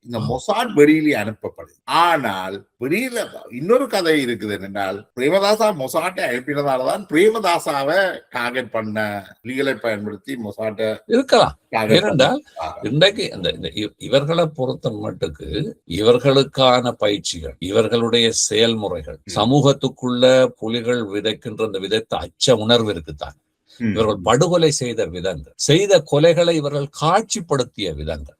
இந்த மொசாட் வெளியிலே அனுப்பப்படுது. ஆனால் வெளியில இன்னொரு கதை இருக்குது என்னென்றால், பிரேமதாசா மொசாட்டை அனுப்பினதாலதான் பிரேமதாசாவை டார்கெட் பண்ண புலிகளை பயன்படுத்தி மொசாட்டை இருக்கலாம். ஏனென்றால் இன்றைக்கு இவர்களை பொறுத்த மட்டுக்கு இவர்களுக்கான பயிற்சிகள், இவர்களுடைய செயல்முறைகள், சமூகத்துக்குள்ள புலிகள் விதைக்கின்ற அந்த விதைத்த அச்ச உணர்வு இருக்குத்தான். இவர்கள் படுகொலை செய்த விதங்கள், செய்த கொலைகளை இவர்கள் காட்சிப்படுத்திய விதங்கள்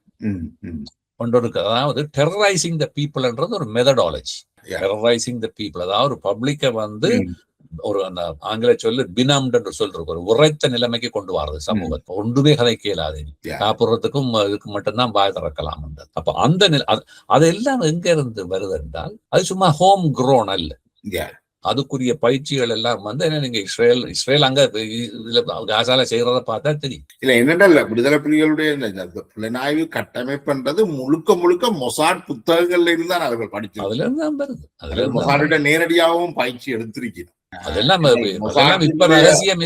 கொண்டிருக்கு. அதாவது டெரரைசிங் த பீப்புள் என்றது ஒரு மெத்தடாலஜி. டெரரைசிங் த பீப்புள், அதாவது ஒரு பப்ளிக்கை வந்து ஒரு அந்த ஆங்கில சொல்லு பினாம்ட் என்று சொல்றோம், ஒரு உரைத்த நிலைமைக்கு கொண்டு வரது சமூகத்தை. ஒன்றுமே கதை கேளாது, சாப்பிடுறதுக்கும் இதுக்கு மட்டும்தான் வாய் திறக்கலாம். அப்ப அந்த அதெல்லாம் எங்க இருந்து வருது என்றால் அது சும்மா ஹோம் குரோன் அல்ல. அதுக்குரிய பயிற்சிகள் எல்லாம் வந்து நீங்க இஸ்ரேல் அங்க காசால செய்யறத பார்த்தா தெரியும். இல்ல என்னென்ன விடுதலை புலிகளுடைய புலனாய்வு கட்டமைப்புன்றது முழுக்க மொசாட் புத்தகங்கள்ல இருந்து தான் அவர்கள் படிச்சு, அதுல இருந்து தான் வருது. அதுல மொசாட்டோட நேரடியாகவும் பயிற்சி எடுத்திருக்கிறோம். அதெல்லாம் இப்ப ரகசியம்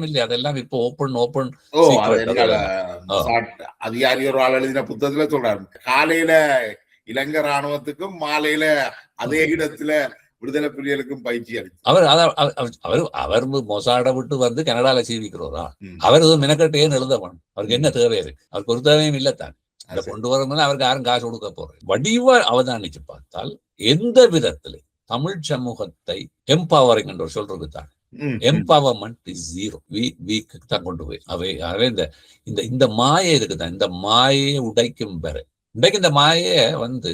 இல்லை, அதெல்லாம் இப்ப ஓபன் அதிகாரி ஒரு ஆள் எழுதின புத்தகத்துல சொல்றாரு, காலையில இலங்கை ராணுவத்துக்கும் மாலையில அதே இடத்துல விடுதலை புலிகளுக்கும் பயிற்சி அளித்தார். அவர் மொசாடை விட்டு வந்து கனடால சீவிக்கிறோரா? அவர் மெனக்கட்டு ஏன் எழுதவன்? அவருக்கு என்ன தேவை இருக்கு? அவருக்கு ஒரு தேவையும் இல்லத்தான். அதை கொண்டு வரும்போது அவருக்கு யாரும் காசு கொடுக்க போறேன். வடிவா அவதானிச்சு பார்த்தால் எந்த விதத்திலே தமிழ் சமூகத்தை எம்பவரிங் என்று சொல்றது தான். Empowerment is zero. வீக்கு தான் கொண்டு போய் அவை இந்த மாயை இருக்குதான். இந்த மாயை உடைக்கும் பெற இன்றைக்கு இந்த மாயை வந்து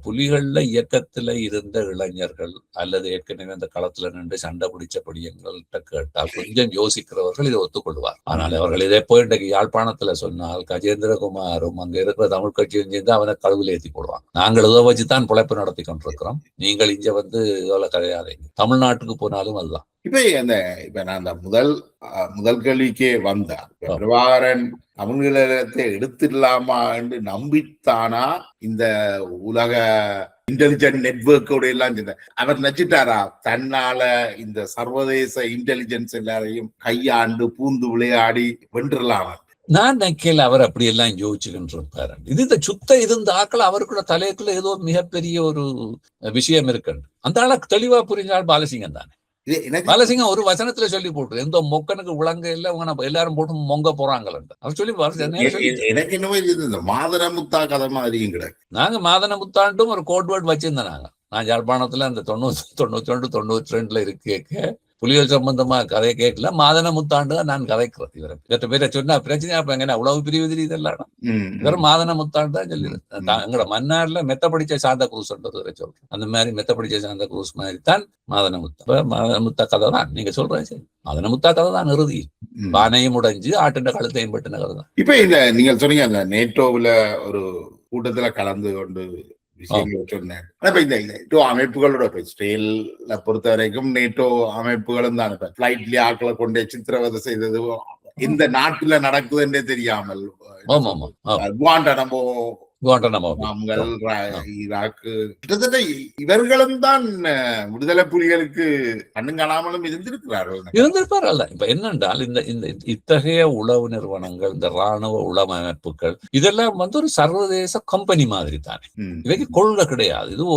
புலிகள்ல இயக்கத்துல இருந்த இளைஞர்கள் அல்லது ஏற்கனவே அந்த களத்துல நின்று சண்டை பிடிச்சபடி எங்கள்கிட்ட கேட்டால் கொஞ்சம் யோசிக்கிறவர்கள் இதை ஒத்துக்கொள்வார். ஆனால் அவர்கள் இதை போய் இன்றைக்கு யாழ்ப்பாணத்துல சொன்னால் கஜேந்திரகுமாரும் அங்க இருக்கிற தமிழ் கட்சியும் சேர்ந்து அவனை கழுவில் ஏற்றி போடுவாங்க. நாங்கள் இதை வச்சுதான் பிழைப்பு நடத்தி கொண்டிருக்கிறோம், நீங்கள் இங்க வந்து இதோட கிடையாதீங்க. தமிழ்நாட்டுக்கு போனாலும் அதுதான். இப்ப நான் அந்த முதல் கேள்விக்கே வந்தார், பிரபாகரன் தமிழீழத்தை எடுத்துடலாமா என்று நம்பித்தானா இந்த உலக இன்டெலிஜென்ட் நெட்வொர்க்கோட எல்லாம் அவர் நினைச்சிட்டாரா தன்னால இந்த சர்வதேச இன்டெலிஜென்ஸ் எல்லாரையும் கையாண்டு பூந்து விளையாடி வென்றலாமா? நான் நினைக்கல அவர் அப்படி எல்லாம் யோசிச்சுக்கிட்டு இருப்பாரு. இது சுத்த இருந்த ஆக்கள் அவருக்குள்ள தலைக்குள்ள ஏதோ மிகப்பெரிய ஒரு விஷயம் இருக்கு. அந்த ஆள தெளிவா புரிஞ்சால் பாலசிங்கம் தானே. பாலசிங்கம் ஒரு வசனத்துல சொல்லி போட்டு எந்த மொக்கனுக்கு விளங்க இல்ல எல்லாரும் போட்டு மொங்க போறாங்க அவர் சொல்லி எனக்கு என்னவோ மாதனமுத்தா கதை மாதிரியும் கிடையாது. நாங்க மாதனமுத்தாண்டும் ஒரு கோட் வேர்ட் வச்சிருந்தோம். நான் யாழ்ப்பாணத்துல அந்த 92 92 92 இருக்கு புலிகள் சம்பந்தமா கதை கேட்கல, மாதன முத்தாண்டு தான் நான் கதைக்கிறேன். இவரை பேரை சொன்னா பிரச்சனை அப்ப எங்க அவ்வளவு பிரிவு இதெல்லாம் இவர் மாதன முத்தாண்டு தான் சொல்லிடுறேன். எங்களோட மன்னார்ல மெத்த படிச்ச சாந்த குரூஸ் சொல்றேன். அந்த மாதிரி மெத்த படிச்ச சாந்த குரூஸ் மாதிரி தான் மாதன முத்தா. மாதன முத்தா கதை தான் நீங்க சொல்றேன். சரி, மாதன முத்தா கதை தான் இறுதி. பானையும் உடைஞ்சு ஆட்டுண்ட கழுத்தையும் பட்டு கதை தான். இப்ப இந்த நீங்க சொன்னீங்க அந்த நேட்டோவுல ஒரு கூட்டத்துல கலந்து கொண்டு விஷயங்கள் சொன்னேன். இந்த நேட்டோ அமைப்புகளோட இஸ்ரேல பொறுத்த வரைக்கும் நேட்டோ அமைப்புகளும் தான் பிளைட்லயே ஆட்களை கொண்டு சித்திரவதை செய்தது இந்த நாட்டுல நடக்குதுன்னே தெரியாமல் ஈராக்கு கிட்டத்தட்ட இவர்களும் தான் விடுதலை புலிகளுக்கு கண்ணுங்காணாமலும் இருந்திருப்பார்கள். இப்ப என்னென்றால் இந்த இத்தகைய உளவு நிறுவனங்கள், இந்த ராணுவ உளவு அமைப்புகள் இதெல்லாம் ஒரு சர்வதேச கம்பெனி மாதிரி தானே. இவைக்கு கொள்கை கிடையாது. இது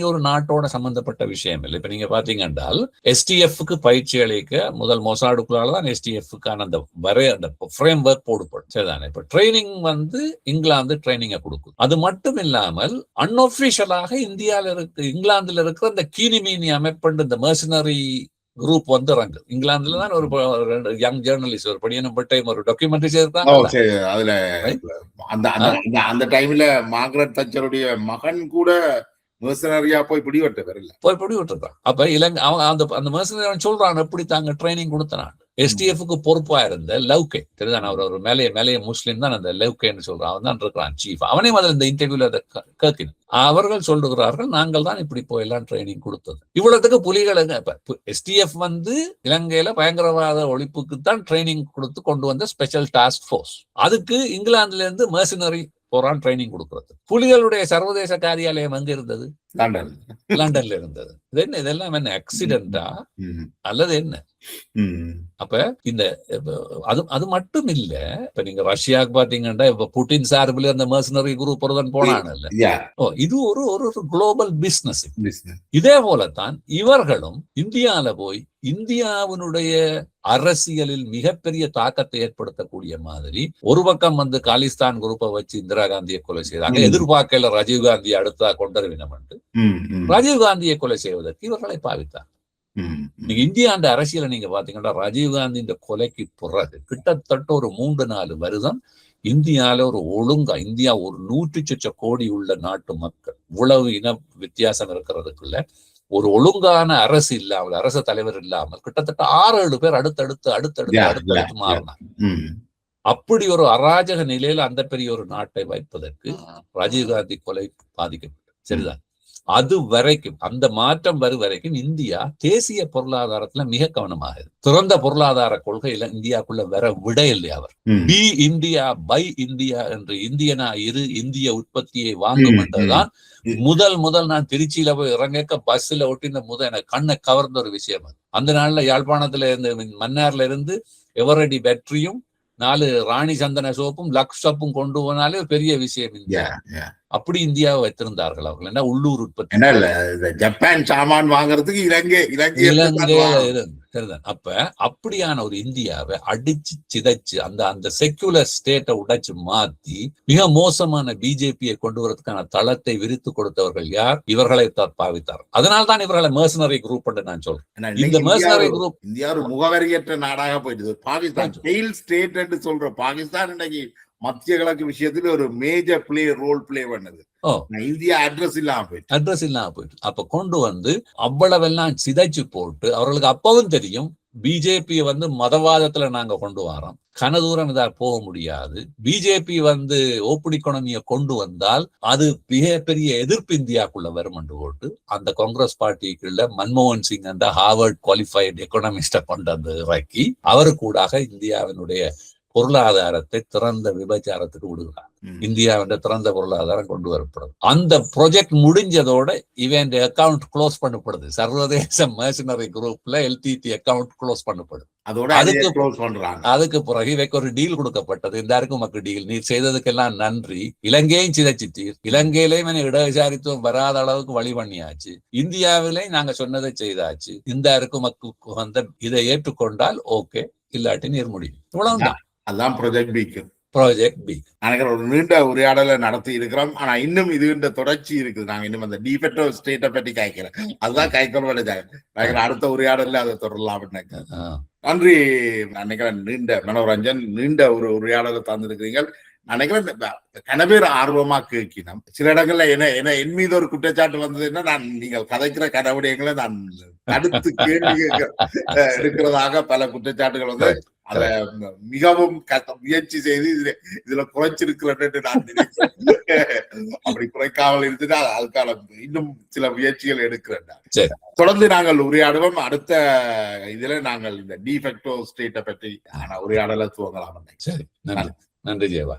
ஒரு நாட்டோட சம்பந்தப்பட்ட விஷயம் இல்லை. இப்ப நீங்க பாத்தீங்கன்னா STF-க்கு பயிற்சி அளிக்க முதல் மொசாடுக்குள்ளாலதான் STF-க்கான அந்த ஃப்ரேம் ஒர்க் போடப்படும். சரிதானே. இப்ப ட்ரைனிங் இங்கிலாந்து ட்ரைனிங்கை கொடுக்கும். அது மட்டும் இல்லாமல் அன்ஆபிஷியலாக இங்கிலாந்துல இருக்கிற இந்த கீனிமீனி அமைப்பு, இந்த மெர்சனரி குரூப் இறங்கு. இங்கிலாந்துல தான் ஒரு யங் ஜேர்னலிஸ்ட் ஒரு படியனும் பட்டையும் ஒரு டாக்குமெண்ட்ரி செய்திருக்காங்க. அதுல அந்த டைம்ல மார்கரெட் தச்சருடைய மகன் கூட மெர்சனரியா போய் பிடிவிட்டுருக்கான். அப்ப இலங்கை அந்த மெர்சனரி சொல்றான் எப்படி தாங்க ட்ரைனிங் கொடுத்தான். STF-க்கு பொறுப்பா இருந்த லவ்கே தெரியுதான், அவர் ஒரு மேலைய முஸ்லீம் தான், அந்த லவ்கேன்னு சொல்றான். அவன் தான் இருக்கிறான் சீஃப். அவனே முதல்ல இந்த இன்டர்வியூல கேட்கணும். அவர்கள் சொல்லுகிறார்கள் நாங்கள் தான் இப்படி போயெல்லாம் ட்ரைனிங் கொடுத்தது. இவ்வளவுக்கு புலிகளுங்க STF இலங்கையில பயங்கரவாத ஒழிப்புக்கு தான் ட்ரைனிங் கொடுத்து கொண்டு வந்த ஸ்பெஷல் டாஸ்க் போர்ஸ். அதுக்கு இங்கிலாந்துல இருந்து மெர்சனரி போறான் ட்ரைனிங் கொடுக்கறது. புலிகளுடைய சர்வதேச காரியாலயம் எங்க இருந்தது? லண்டன்ல இருந்தது. இதெல்லாம் என்ன ஆக்சிடென்டா அல்லது என்ன? அப்ப இந்த அது மட்டும் இல்ல. இப்ப நீங்க ரஷ்யாவுக்கு பாத்தீங்கன்னா இப்ப புட்டின் சார்பில் அந்த மெர்சனரி குரூப் ஒருவன் போனான்ல. இது ஒரு குளோபல் பிசினஸ். இதே போலத்தான் இவர்களும் இந்தியால போய் இந்தியாவினுடைய அரசியலில் மிகப்பெரிய தாக்கத்தை ஏற்படுத்தக்கூடிய மாதிரி ஒரு பக்கம் காலிஸ்தான் குரூப்பை வச்சு இந்திரா காந்தியை கொலை செய்தாங்க. எதிர்பார்க்கல ராஜீவ்காந்தியை அடுத்தா கொண்டறிவினம் என்று ராஜீவ்காந்தியை கொலை செய்வதற்கு இவர்களை பாவித்தார். நீங்க இந்தியா அந்த அரசியலை நீங்க பாத்தீங்கன்னா ராஜீவ்காந்தி இந்த கொலைக்கு பிறகு கிட்டத்தட்ட ஒரு 3-4 வருடம் இந்தியால ஒரு ஒழுங்கா, இந்தியா ஒரு 100 கோடி உள்ள நாட்டு மக்கள், உளவு இன வித்தியாசம் இருக்கிறதுக்குள்ள ஒரு ஒழுங்கான அரசு இல்லாமல், அரசு தலைவர் இல்லாமல் கிட்டத்தட்ட 6-7 பேர் அடுத்தடுத்து மாறினார். அப்படி ஒரு அராஜக நிலையில அந்த பெரிய ஒரு நாட்டை வைப்பதற்கு ராஜீவ்காந்தி கொலை பாதிக்கப்பட்டது. சரிதான். அது வரைக்கும் அந்த மாற்றம் வரும் வரைக்கும் இந்தியா தேசிய பொருளாதாரத்துல மிக கவனமாக திறந்த பொருளாதார கொள்கையில இந்தியாக்குள்ள வர விட இல்லை. அவர் பி இந்தியா பை இந்தியா என்று இந்தியனா இந்திய உற்பத்தியை வாங்கும் என்றதுதான் முதல் நான் திருச்சியில போய் இறங்க பஸ்ல ஒட்டின எனக்கு கண்ணை கவர்ந்த ஒரு விஷயம். அந்த நாள்ல யாழ்ப்பாணத்துல இருந்து மன்னார்ல இருந்து எவரடி பேட்டரியும் 4 ராணி சந்தன சோப்பும் லக்ஸ் சோப்பும் கொண்டு போனாலே பெரிய விஷயம். அப்படி இந்தியாவை வைத்திருந்தார்கள் அவர்கள். என்ன உள்ளூர் உற்பத்தி, ஜப்பான் சாமான் வாங்குறதுக்கு இலங்கையில. அப்ப அப்படியான ஒரு இந்தியாவை அடிச்சு சிதைச்சு அந்த செக்குலர் ஸ்டேட்டை உடைச்சு மாத்தி மிக மோசமான பிஜேபியை கொண்டு வரதுக்கான தளத்தை விரித்து கொடுத்தவர்கள் யார்? இவர்களை பாவித்தார். அதனால்தான் இவர்களை மெர்சனரி குரூப் என்று நான் சொல்றேன். இந்த மெர்சனரி குரூப் இந்தியா ஒரு முகவரியற்ற நாடாக போயிடுது. பாகிஸ்தான் ஃபெயில் ஸ்டேட் என்று சொல்ற பாகிஸ்தான் இன்னைக்கு மத்திய கிழக்கு விஷயத்துல ஒரு மேஜர் ரோல் பிளே பண்ணது. இந்தியா அட்ரஸ் இல்லாம போயிட்டு அப்ப கொண்டு அவ்வளவெல்லாம் சிதைச்சு போட்டு அவர்களுக்கு அப்பவும் தெரியும் பிஜேபி மதவாதத்துல நாங்க கொண்டு வரோம், கனதூரம் இதா போக முடியாது. பிஜேபி ஓப்பன் எக்கானமியை கொண்டு வந்தால் அது மிகப்பெரிய எதிர்ப்பு இந்தியாக்குள்ள வரும் என்று போட்டு அந்த காங்கிரஸ் பார்ட்டிக்குள்ள மன்மோகன் சிங் என்ற ஹார்வர்ட் குவாலிஃபைடு எக்கனாமிஸ்ட கொண்டு இறக்கி அவரு கூடாக இந்தியாவினுடைய பொருளாதாரத்தை திறந்த விபச்சாரத்துக்கு விடுகிறார். இந்தியாவின் திறந்த பொருளாதாரம் கொண்டு வரப்படும். அந்த ப்ராஜெக்ட் முடிஞ்சதோட இவன் அக்கவுண்ட் க்ளோஸ் பண்ணப்படுது. சர்வதேச மெர்சனரி குரூப்ல LTT அக்கவுண்ட் க்ளோஸ் பண்ணப்படுது. அதுக்கு பிறகு இவைக்கு ஒரு டீல் கொடுக்கப்பட்டது. இந்த மக்கள் டீல், நீர் செய்ததுக்கெல்லாம் நன்றி, இலங்கையும் சிதைச்சிட்டீர், இலங்கையிலேயும் இடவிசாரித்துவம் வராத அளவுக்கு வழி பண்ணியாச்சு, இந்தியாவிலேயும் நாங்க சொன்னதை செய்தாச்சு, இந்த மக்களுக்கு இதை ஏற்றுக்கொண்டால் ஓகே, இல்லாட்டி நீர் முடியும். இவ்வளவுதான். அதான் ப்ராஜெக்ட் ப்ராஜெக்ட் பி. நினைக்கிறேன் ஒரு நீண்ட உரையாடலை நடத்தி இருக்கிறோம். ஆனா இன்னும் இதுன்ற தொடர்ச்சி இருக்குது. நாங்க இன்னும் அந்த டிஃபெக்டோ ஸ்டேட்டை பற்றி கேட்கிறேன். அதுதான் கைக்கொள்ள நினைக்கிறேன். அடுத்த உரையாடல அதை தொடரலாம் நினைக்கிறேன். நன்றி. நினைக்கிறேன் நீண்ட மனோரஞ்சன் நீண்ட ஒரு உரையாடலை தந்திருக்கிறீங்க. நினைக்கிறேன் கனவேர் ஆர்வமா கேட்கணும். சில இடங்கள்ல என்ன என் மீது ஒரு குற்றச்சாட்டு வந்ததுன்னா நான் நீங்கள் கதைக்கிற கனவுடையங்களை நான் தடுத்து கேள்வி இருக்கிறதாக பல குற்றச்சாட்டுகள் வந்து அத மிகவும் முயற்சி செய்து இதுல குறைச்சிருக்கிறேன் நான் நினைக்கிறேன். அப்படி குறைக்காமல் இருந்துட்டு அதுக்கான இன்னும் சில முயற்சிகள் எடுக்கிறேன். தொடர்ந்து நாங்கள் உரையாடுவோம். அடுத்த இதுல நாங்கள் இந்த டிஃபெக்டோ ஸ்டேட்டை பற்றி உரையாடலை துவங்கலாம். நன்றி ஜெயவா.